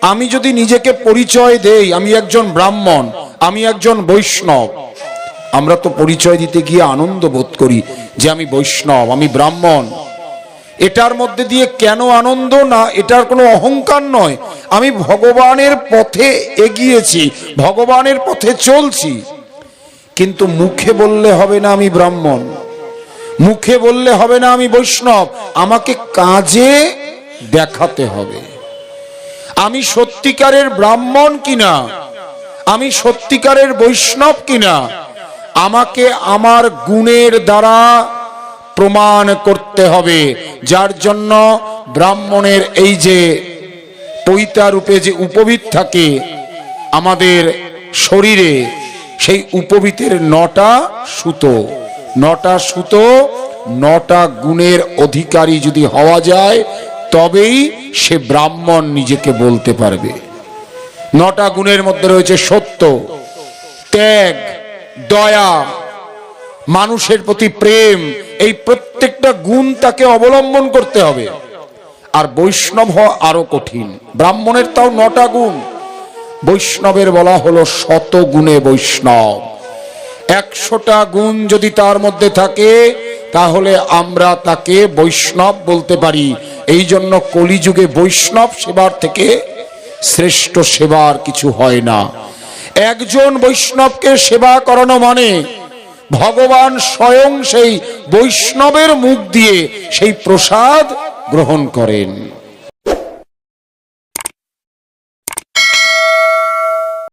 আমি যদি নিজেকে পরিচয় দেই আমি একজন ব্রাহ্মণ, আমি একজন বৈষ্ণব, আমরা তো পরিচয় দিতে গিয়ে আনন্দ বোধ করি যে আমি বৈষ্ণব, আমি ব্রাহ্মণ। এটার মধ্যে দিয়ে কেন আনন্দ? না এটার কোনো অহংকার নয়, আমি ভগবানের পথে এগিয়েছি, ভগবানের পথে চলছি। কিন্তু মুখে বললে হবে না আমি ব্রাহ্মণ, মুখে বললে হবে না আমি বৈষ্ণব, আমাকে কাজে দেখাতে হবে আমি সত্যিকারের ব্রাহ্মণ কিনা, আমি সত্যিকারের বৈষ্ণব কিনা। আমাকে আমার গুণের দ্বারা প্রমাণ করতে হবে। যার জন্য ব্রাহ্মণের এই যে পৈতা রূপে যে উপবীত থাকে আমাদের শরীরে, সেই উপবীতের 9টা সুতো, 9টা সুতো, 9টা গুণের অধিকারী যদি হওয়া যায় তবেই সে ব্রাহ্মণ নিজেকে বলতে পারবে। 9টা গুণের মধ্যে রয়েছে সত্য, ত্যাগ, দয়া, মানুষের প্রতি প্রেম। এই প্রত্যেকটা গুণ তাকে অবলম্বন করতে হবে। আর বৈষ্ণব হওয়া আরো কঠিন। ব্রাহ্মণের তাও 9টা গুণ, বৈষ্ণবের বলা হলো 100 গুণে বৈষ্ণব। 100টা গুণ যদি তার মধ্যে থাকে তাহলে আমরা তাকে বৈষ্ণব বলতে পারি। এই জন্য কলিযুগে বৈষ্ণব সেবার থেকে শ্রেষ্ঠ সেবার কিছু হয় না। একজন বৈষ্ণবকে সেবা করানো মানে ভগবান স্বয়ং সেই বৈষ্ণবের মুখ দিয়ে সেই প্রসাদ গ্রহণ করেন।